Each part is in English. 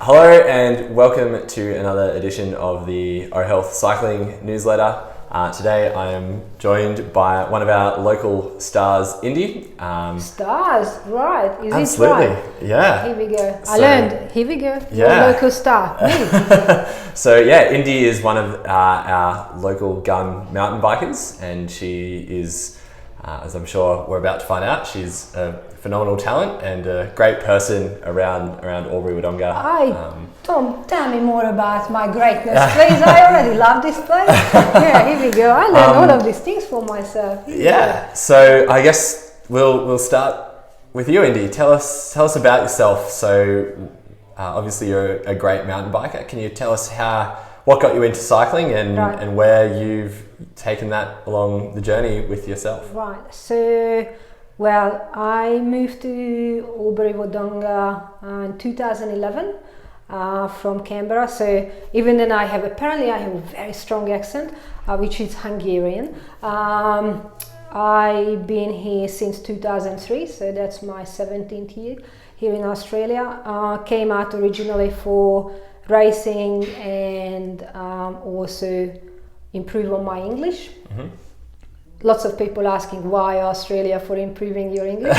Hello and welcome to another edition of the O-Health Cycling newsletter. Today I am joined by one of our local stars, Indi. Stars, right? Is Absolutely, it right? yeah. Here we go. I learned. Here we go. Yeah. Your local star. Me. So yeah, Indi is one of our local gun mountain bikers, and she is, as I'm sure we're about to find out, she's a phenomenal talent and a great person around Albury-Wodonga. Tom, tell me more about my greatness, please. I already love this place. Yeah, here we go. I learned all of these things for myself. Yeah. So I guess we'll start with you, Indi. Tell us about yourself. So obviously you're a great mountain biker. Can you tell us what got you into cycling and where you've taken that along the journey with yourself? Right. So, well, I moved to Albury-Wodonga in 2011 from Canberra. So even then I have a very strong accent, which is Hungarian. I've been here since 2003, so that's my 17th year here in Australia. Came out originally for racing and also improve on my English. Mm-hmm. Lots of people asking why Australia for improving your English.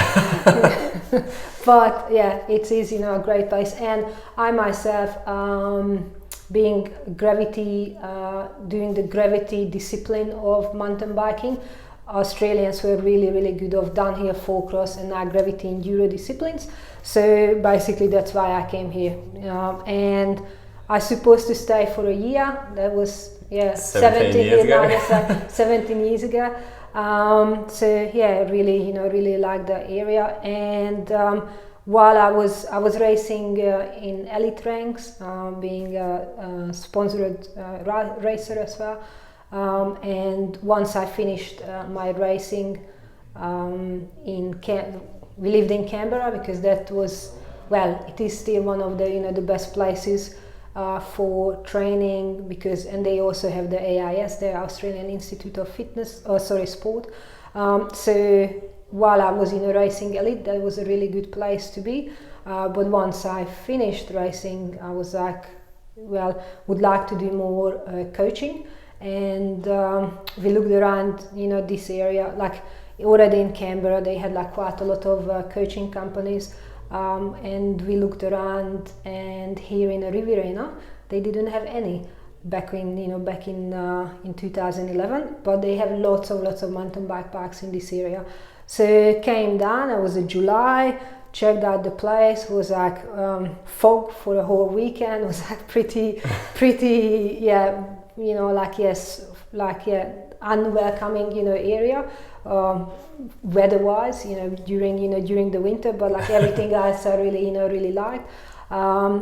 But yeah, it is a great place. And I myself, being doing the gravity discipline of mountain biking, Australians were really good of downhill, full cross and now gravity enduro disciplines. So basically that's why I came here. And I was supposed to stay for a year. That was 17 years ago. That's 17 years ago. So yeah, really like the area. And while I was racing in elite ranks, being a sponsored racer as well. And once I finished my racing we lived in Canberra because that was, it is still one of the best places for training and they also have the AIS, the Australian Institute of Sport. So while I was in a racing elite, that was a really good place to be. But once I finished racing, I was like, would like to do more coaching. And we looked around, this area, like already in Canberra, they had like quite a lot of coaching companies. And we looked around, and here in Riverina, they didn't have any back in 2011. But they have lots of mountain bike parks in this area. So came down. It was in July. Checked out the place. It was like fog for the whole weekend. It was like pretty, unwelcoming, area. Weather-wise, during the winter, but like everything else I really liked.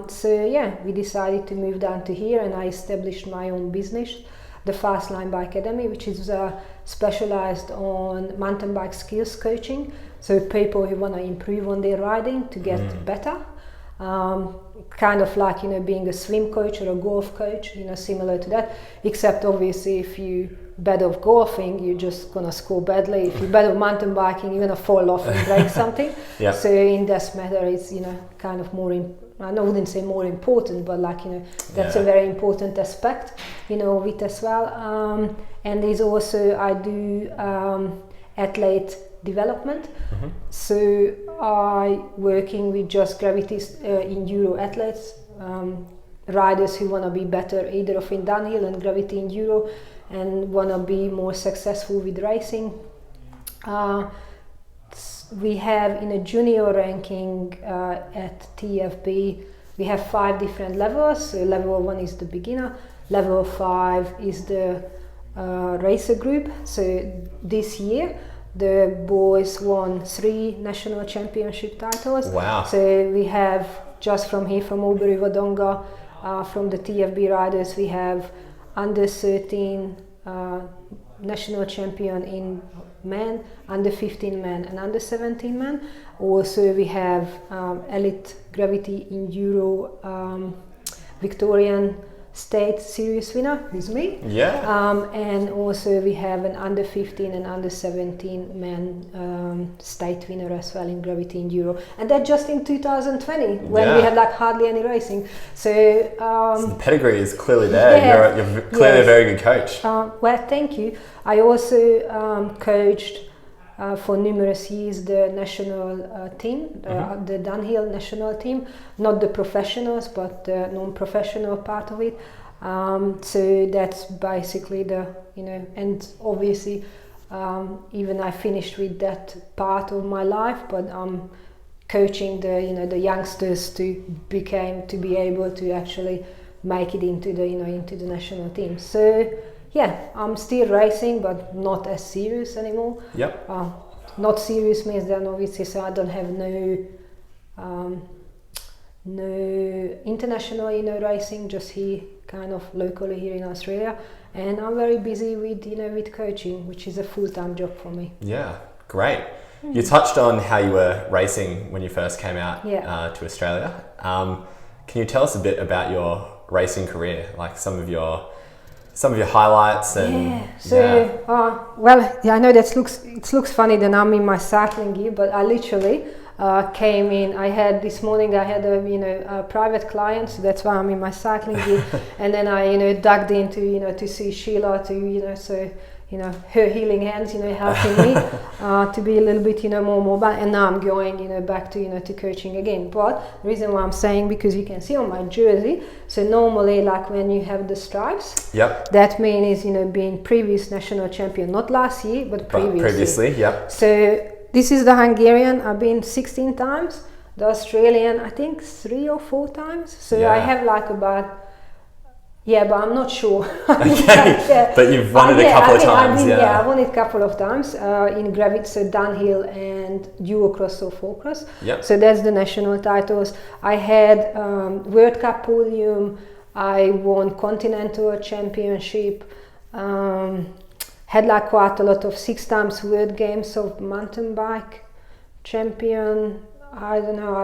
So yeah, we decided to move down to here, and I established my own business, the Fastline Bike Academy, which is specialized on mountain bike skills coaching. So people who want to improve on their riding to get better. Kind of like being a swim coach or a golf coach, similar to that, except obviously if you bad of golfing, you're just gonna score badly. If you're bad of mountain biking, you're gonna fall off and break something. Yeah. So in this matter, it's kind of more I wouldn't say more important, but that's a very important aspect of it as well. And there's also I do athlete development. Mm-hmm. So I working with just gravity enduro athletes, riders who want to be better either of in downhill and gravity enduro and want to be more successful with racing. We have in a junior ranking at TFB, we have 5 different levels. So level 1 is the beginner, level 5 is the racer group. So this year the boys won 3 national championship titles. Wow. So we have just from here, from Albury-Wodonga, from the TFB riders, we have under 13 national champion in men, under 15 men and under 17 men. Also we have elite gravity enduro Victorian state series winner, who's me. And also we have an under 15 and under 17 men state winner as well in gravity enduro, and that just in 2020 when we had like hardly any racing. So the pedigree is clearly there. You're clearly a very good coach. Well, thank you. I also coached for numerous years the national team, the downhill national team, not the professionals but the non-professional part of it. So that's basically the, and obviously even I finished with that part of my life, but I'm coaching the youngsters to be able to actually make it into the national team. So yeah, I'm still racing, but not as serious anymore. Not serious means then obviously, so I don't have no international racing, just here kind of locally here in Australia, and I'm very busy with with coaching, which is a full-time job for me. Yeah, great. You touched on how you were racing when you first came out to Australia. Can you tell us a bit about your racing career, like some of your highlights? And I know it looks funny that I'm in my cycling gear, but I literally came in. This morning I had a private client, so that's why I'm in my cycling gear. And then I dug into to see Sheila, to her healing hands helping me to be a little bit more mobile. And now I'm going back to coaching again. But the reason why I'm saying, because you can see on my jersey, so normally like when you have the stripes, that means being previous national champion, not last year but previously. So this is the Hungarian. I've been 16 times. The Australian, I think 3 or 4 times. So I have like about, but I'm not sure. But you've won it a couple of times. I won it a couple of times in gravity, so downhill and duocross or four-cross. So that's the national titles. I had World Cup podium. I won Continental Championship. Had like quite a lot of 6 times World Games of mountain bike champion. I don't know.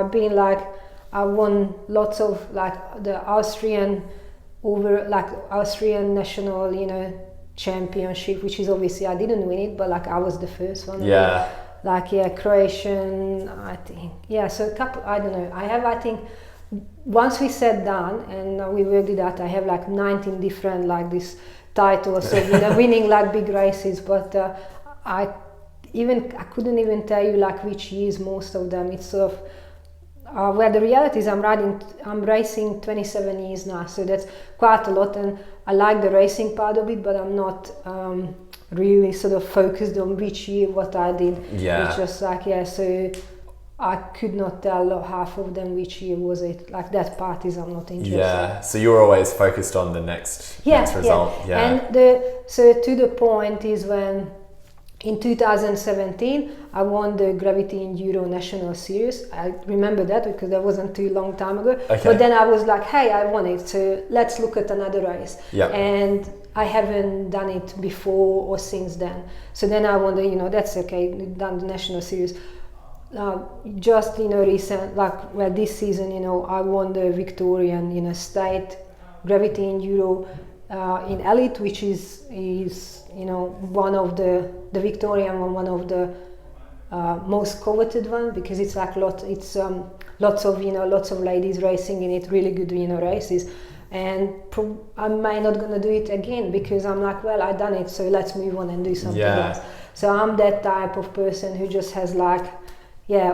I won lots of like the Austrian national championship, which is obviously I didn't win it, but like I was the first one. Croatian, I think. So a couple, I don't know. I think once we sat down and we worked it out, I have like 19 different like this titles of winning like big races, but I couldn't even tell you like which years most of them. It's sort of the reality is I'm racing 27 years now, so that's quite a lot, and I like the racing part of it, but I'm not really sort of focused on which year what I did. It's just like so I could not tell half of them which year was it. Like that part is I'm not interested. So you were always focused on the next result. And so to the point is when in 2017 I won the Gravity Enduro National Series. I remember that because that wasn't too long time ago. But then I was like, hey, I won it, so let's look at another race. And I haven't done it before or since then. So then I wondered, that's okay, done the National Series. Just recent, this season, I won the Victorian state Gravity Enduro in elite, which is one of the Victorian one of the most coveted one, because it's like lots of ladies racing in it, really good races. And I might not gonna do it again because I'm like, well, I done it, so let's move on and do something else. So I'm that type of person who just has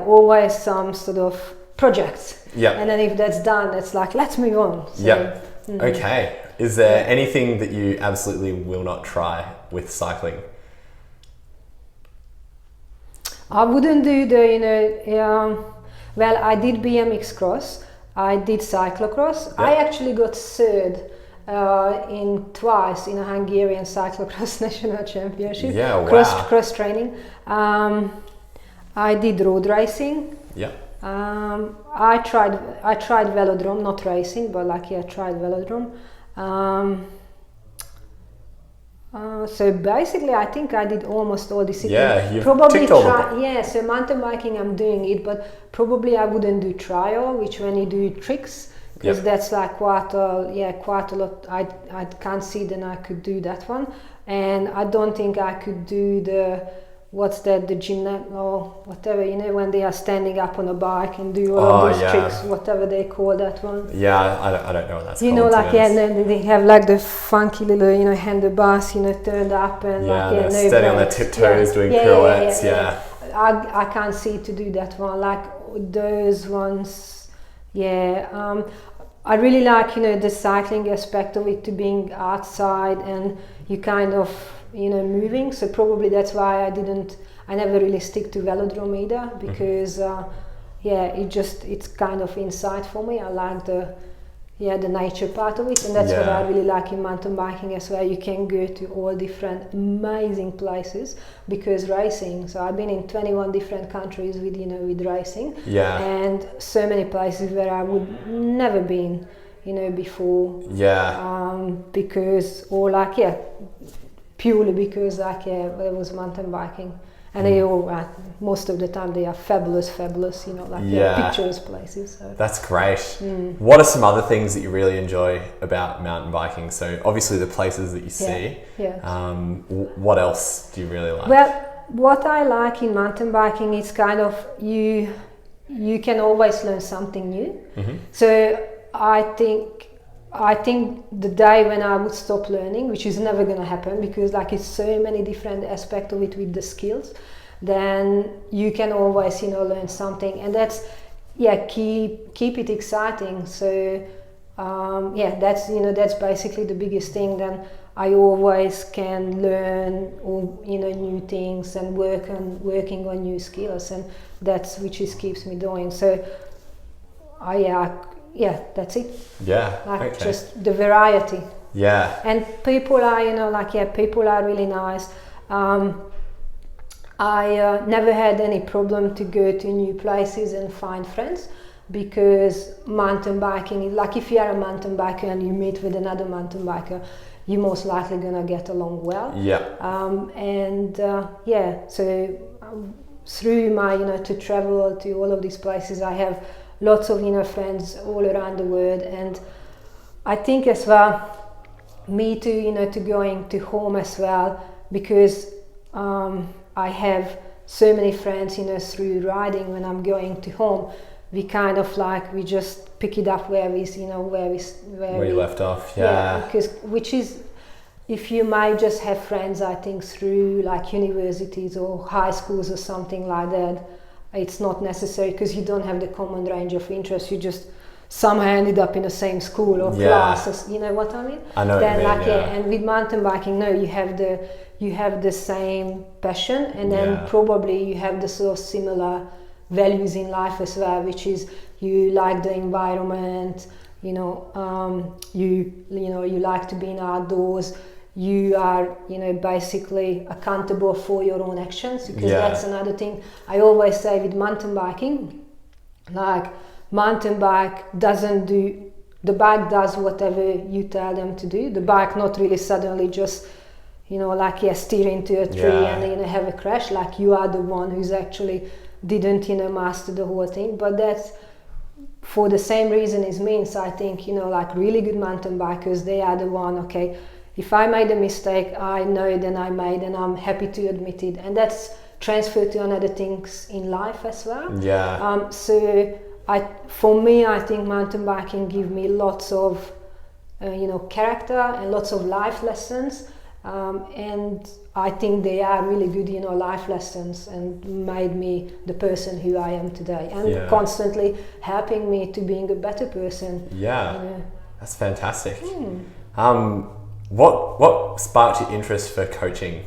always some sort of projects. And then if that's done, it's like, let's move on. So, Okay. Is there anything that you absolutely will not try with cycling? I wouldn't do I did BMX cross. I did cyclocross. I actually got third twice in a Hungarian cyclocross national championship. Cross training. I did road racing. I tried velodrome, not racing, but I tried velodrome. So basically, I think I did almost all disciplines. You've probably ticked all the so mountain biking I'm doing it, but probably I wouldn't do trial, which when you do tricks, because Yep. that's like quite a lot. I can't see that I could do that one, and I don't think I could do the gymnast or whatever, when they are standing up on a bike and do all of those tricks, whatever they call that one. Yeah, I don't know what that's called. And then they have like the funky little, handlebars, turned up and they're standing on their tiptoes doing pirouettes. I can't see to do that one, like those ones. I really like, the cycling aspect of it, to being outside and you kind of, moving. So probably that's why I never really stick to velodrome either, because it's kind of inside for me. I like the nature part of it, and that's what I really like in mountain biking as well. You can go to all different amazing places because racing. So I've been in 21 different countries with racing, and so many places where I would never been, before. Because purely because there was mountain biking. And they all, most of the time, they are fabulous, they're picturesque places. So. That's great. What are some other things that you really enjoy about mountain biking? So obviously the places that you see. What else do you really like? Well, what I like in mountain biking is kind of you can always learn something new. So I think the day when I would stop learning, which is never going to happen, because it's so many different aspects of it with the skills, then you can always learn something, and that's keep it exciting. So that's basically the biggest thing. Then I always can learn new things and working on new skills, and that's which keeps me going. So that's it. Just the variety. And people are, people are really nice. I never had any problem to go to new places and find friends, because mountain biking is like, if you are a mountain biker and you meet with another mountain biker, you're most likely gonna get along well. So through my to travel to all of these places, I have lots of friends all around the world, and I think as well me too to going to home as well, because I have so many friends through riding. When I'm going to home, we kind of we just pick it up where we left off. Because which is, if you might just have friends, I think through universities or high schools or something like that, it's not necessary, because you don't have the common range of interests. You just somehow ended up in the same school or classes. You know what I mean? I know what you mean. And with mountain biking, no, you have the same passion, and then probably you have the sort of similar values in life as well, which is you like the environment. You like to be in outdoors. You are basically accountable for your own actions, because that's another thing I always say with mountain biking. Mountain bike the bike does whatever you tell them to do. The bike not really suddenly just steer into a tree and have a crash. You are the one who's actually didn't master the whole thing. But that's for the same reason as me. So I think really good mountain bikers, they are the one, if I made a mistake, I know that I made, and I'm happy to admit it. And that's transferred to other things in life as well. So for me, I think mountain biking give me lots of, character and lots of life lessons. And I think they are really good, life lessons, and made me the person who I am today, and constantly helping me to being a better person. That's fantastic. What sparked your interest for coaching?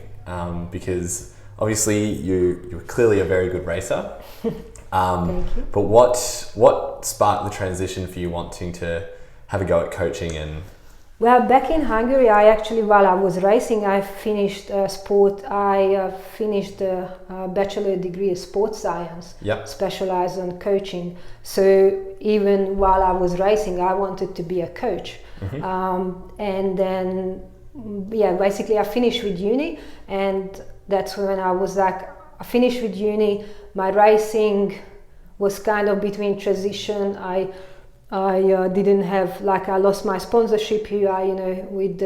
Because obviously you're clearly a very good racer. Thank you. But what sparked the transition for you wanting to have a go at coaching? And well, back in Hungary, I actually, while I was racing, I finished sport. I finished a bachelor degree in sports science, specialized on coaching. So even while I was racing, I wanted to be a coach. And then, basically I finished with uni, and that's when I was I finished with uni. My racing was kind of between transition. I I didn't have, like, I lost my sponsorship here, with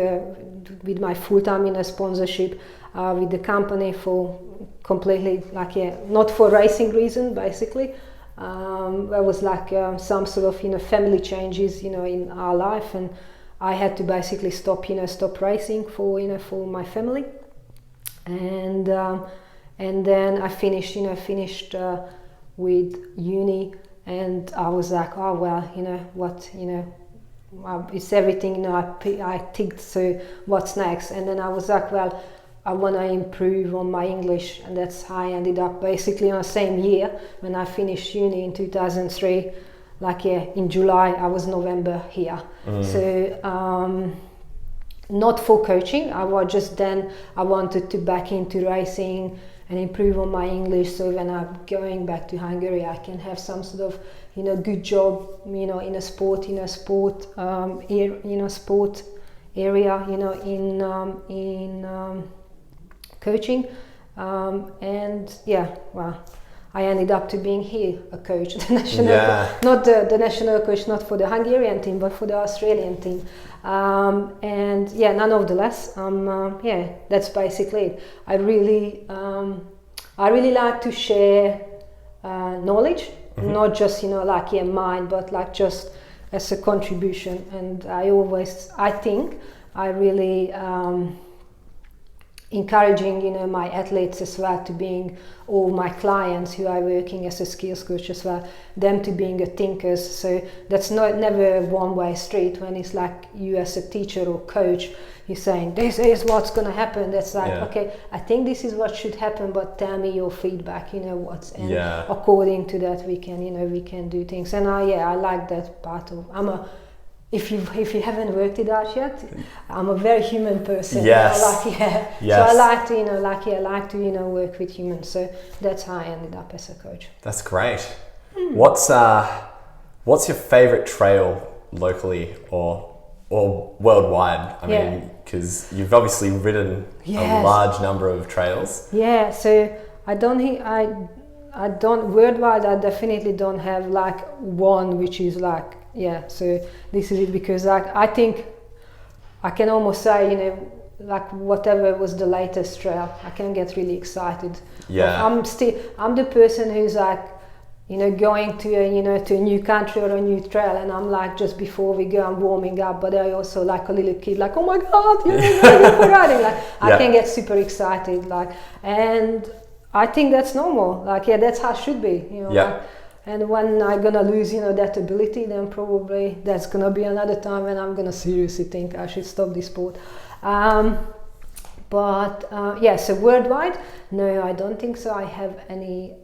my full-time sponsorship with the company for completely, like, not for racing reason, basically. There was like some sort of family changes in our life, and I had to basically stop racing for my family, and then I finished with uni, and I was like, oh well, what, it's everything, I ticked, so what's next? And then I was like, well, I want to improve on my English, and that's how I ended up basically on the same year when I finished uni in 2003. Like, in July, I was November here. So not for coaching, I wanted to back into racing and improve on my English, so when I'm going back to Hungary, I can have some sort of good job in a sport area, in coaching, and I ended up to being here a coach, the national not the national coach, not for the Hungarian team, but for the Australian team, and nonetheless, that's basically it. I really like to share knowledge, not just mine, but like just as a contribution, and I think I really encouraging my athletes as well to being, or my clients who are working as a skills coach as well, them to being a thinkers. So that's never a one-way street. When it's like you as a teacher or coach, you're saying this is what's going to happen, that's like, okay, I think this is what should happen, but tell me your feedback, according to that we can do things. And I like that part of, if you haven't worked it out yet, I'm a very human person. Yes. So I like to work with humans. So that's how I ended up as a coach. That's great. What's your favorite trail locally or worldwide? I mean, because you've obviously ridden a large number of trails. Yeah. So I don't worldwide. I definitely don't have like one which is like. So this is it, because I think I can almost say, like whatever was the latest trail, I can get really excited. I'm the person who's like, going to a new country or a new trail, and I'm like, just before we go, I'm warming up, but I also like a little kid, like, oh my God, you're ready for riding. Like, I can get super excited, like, and I think that's normal. Like, that's how it should be, Like, and when I'm gonna lose, that ability, then probably that's gonna be another time when I'm gonna seriously think I should stop this sport. So worldwide, no, I don't think so. I have any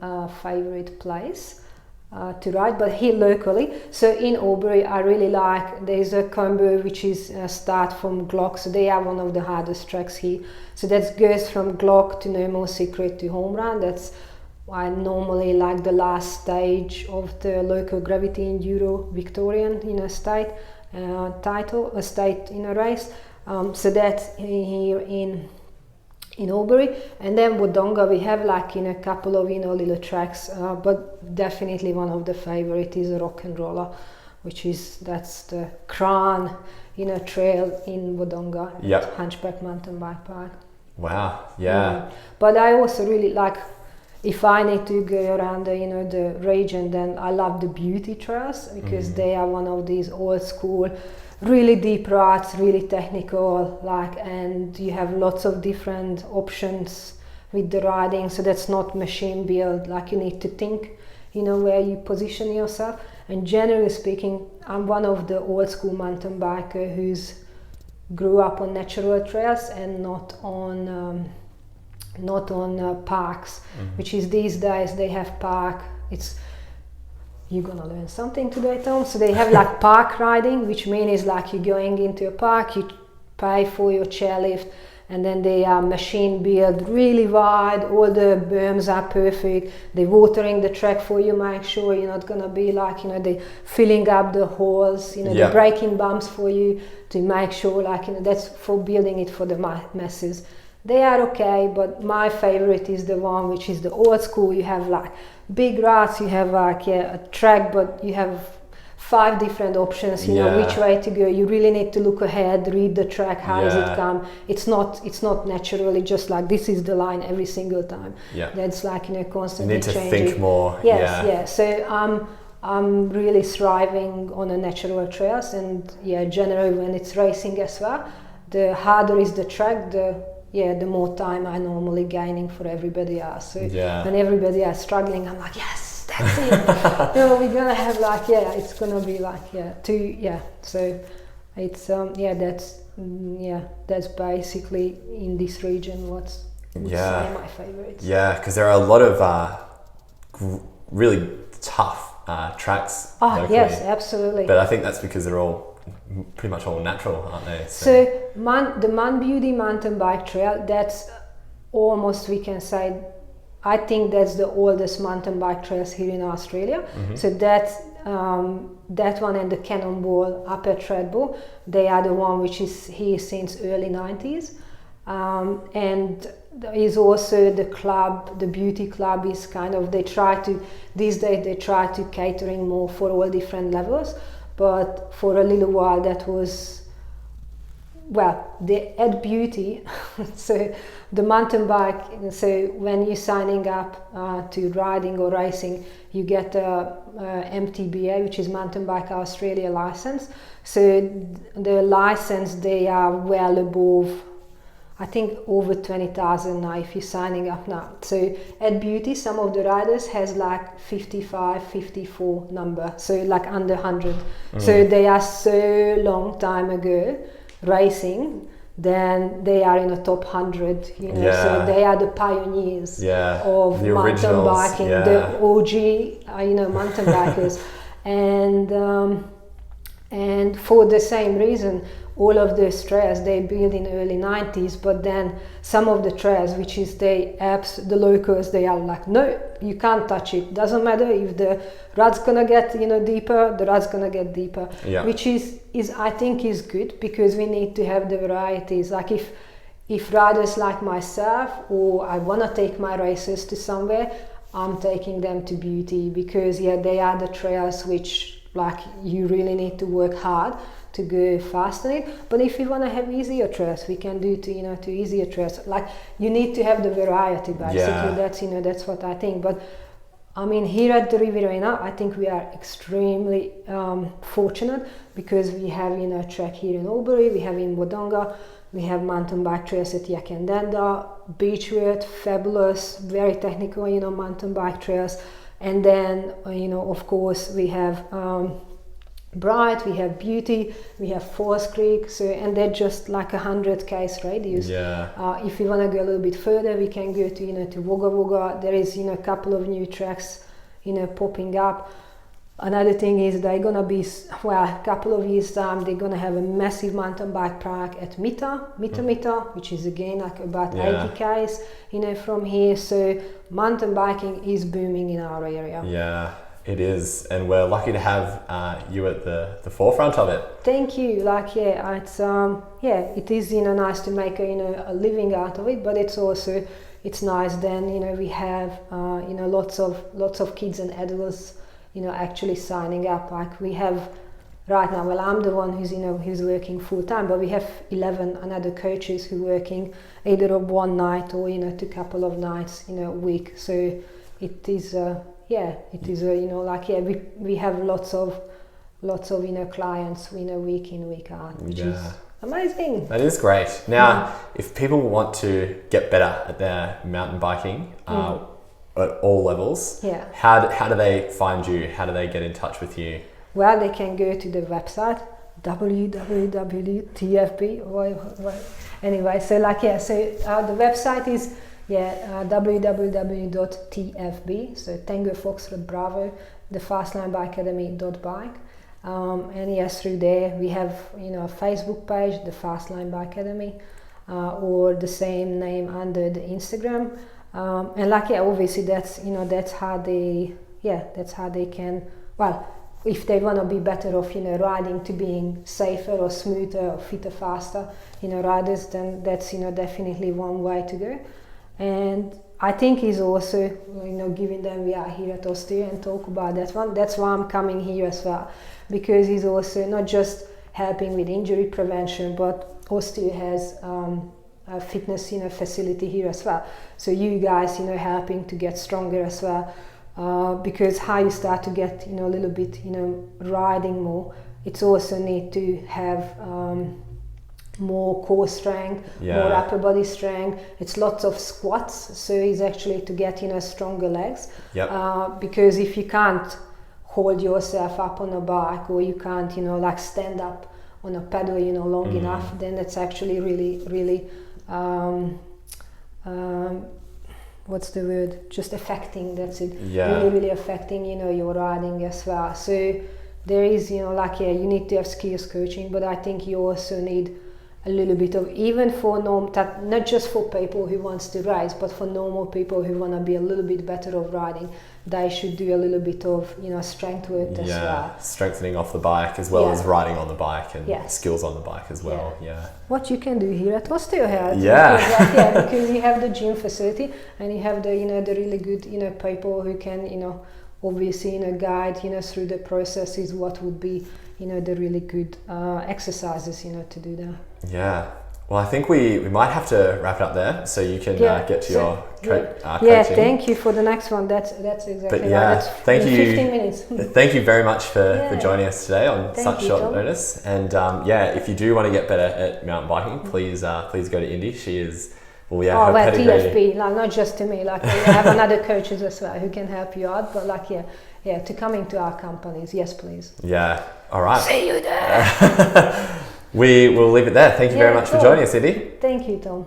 favorite place to ride, but here locally. So in Albury, I really like. There's a combo which is start from Glock. So they are one of the hardest tracks here. So that goes from Glock to No More Secret to Home Run. That's I normally like the last stage of the local gravity enduro Victorian state race. So that's here in Albury, and then Wodonga we have like a couple of little tracks, but definitely one of the favorite is a Rock and Roller, that's the crown trail in Wodonga at Hunchback Mountain Bike Park. Wow, But I also really like, if I need to go around the region, then I love the beauty trails, because they are one of these old school, really deep ruts, really technical, and you have lots of different options with the riding. So that's not machine built, like you need to think, where you position yourself. And generally speaking, I'm one of the old school mountain biker who's grew up on natural trails and not on parks, which is these days they have park. You're gonna learn something today, Tom. So they have like park riding, which means like you're going into a park, you pay for your chairlift, and then they are machine built, really wide, all the berms are perfect, they're watering the track for you, make sure you're not gonna be like, they're filling up the holes, they're breaking bumps for you to make sure, that's for building it for the masses. They are okay, but my favorite is the one which is the old school. You have like big ruts, you have like a track, but you have 5 different options, you know, which way to go. You really need to look ahead, read the track, how does it come. It's not naturally just like this is the line every single time. That's like, you know, constantly changing. You need to think more. So I'm really thriving on a natural trails, and generally when it's racing as well, the harder is the track, the more time I normally gaining for everybody else. So when everybody else struggling, I'm like, yes, that's it. You know, we're gonna have like, it's gonna be like, So it's that's basically in this region what's my favorites. Yeah, because there are a lot of really tough tracks locally. Yes, absolutely. But I think that's because they're all pretty much all natural, aren't they? So the Man Beauty mountain bike trail, that's almost, we can say, I think that's the oldest mountain bike trails here in Australia. So that's that one and the Cannonball Upper Treadmill, they are the one which is here since early 90s. And there is also the club, the beauty club is kind of, these days they try to catering more for all different levels, but for a little while that was, the Ed Beauty, so the mountain bike, so when you're signing up to riding or racing, you get a MTBA, which is Mountain Bike Australia license. So the license, they are well above, I think over 20,000 now if you're signing up now. So at Beauty, some of the riders has like 55, 54 number, so like under 100. So they are so long time ago racing, then they are in the top 100, you know. So they are the pioneers of the mountain biking, the OG, mountain bikers. And for the same reason, all of those trails they built in early 90s, but then some of the trails, which is the locals, they are like, no, you can't touch it. Doesn't matter if the rut's gonna get deeper, the rut's gonna get deeper. Which is I think is good, because we need to have the varieties. Like if riders like myself, or I wanna take my races to somewhere, I'm taking them to Beauty, because they are the trails which like you really need to work hard to go fast on it. But if you want to have easier trails, we can do to easier trails. Like you need to have the variety basically. That's what I think. But I mean, here at the Riverina, I think we are extremely fortunate, because we have a track here in Albury, we have in Wodonga, we have mountain bike trails at Yakendenda, Beechwood, fabulous, very technical mountain bike trails. And then of course we have Bright, we have Beauty, we have Falls Creek, and they're just like 100 k's radius. If we want to go a little bit further, we can go to Wagga Wagga. There is a couple of new tracks popping up. Another thing is they're gonna be a couple of years time, they're gonna have a massive mountain bike park at Mita, which is again like about 80 k's from here. So mountain biking is booming in our area. It is, and we're lucky to have you at the forefront of it. Thank you. It's it is nice to make a living out of it, but it's also nice then we have lots of kids and adults actually signing up. Like we have right now, I'm the one who's working full time, but we have 11 another coaches who working either on one night or to couple of nights a week. So it is we have lots of clients week in, week out, which is amazing. That is great. Now if people want to get better at their mountain biking at all levels, how do they find you? How do they get in touch with you? Well, they can go to the website www.tfb. Anyway, so the website is www.tfb, so Tango Foxtrot Bravo, the fastlinebikeacademy.bike. And through there we have a Facebook page, the Fastline Bike Academy, or the same name under the Instagram. And obviously that's how they can, if they want to be better off riding to being safer or smoother or fitter, faster riders, then that's definitely one way to go. And I think he's also, given them we are here at Osteo and talk about that one. That's why I'm coming here as well, because he's also not just helping with injury prevention, but Osteo has a fitness facility here as well. So you guys helping to get stronger as well, because how you start to get a little bit riding more, it's also need to have more core strength, more upper body strength. It's lots of squats, so it's actually to get stronger legs. Because if you can't hold yourself up on a bike, or you can't like stand up on a pedal long enough, then it's actually really what's the word, just affecting, that's it, really affecting your riding as well. So there is you need to have skills coaching, but I think you also need a little bit of, even for not just for people who wants to race, but for normal people who want to be a little bit better of riding, they should do a little bit of strength work as well. Strengthening off the bike as well as riding on the bike, and skills on the bike as well. What you can do here at Osteo Health, because you have the gym facility, and you have the the really good people who can obviously guide through the processes what would be the really good exercises to do that. Well, I think we might have to wrap it up there, so you can get to your coaching. Thank you for the next one. That's exactly but right. That's thank you 15 minutes. Thank you very much for joining us today on such short notice. And if you do want to get better at mountain biking, please go to Indi. She is her TFP, not just to me, we have another coaches as well who can help you out, but to come into our companies, yes please. All right, see you there. We will leave it there. Thank you very much for joining us, Indi. Thank you, Tom.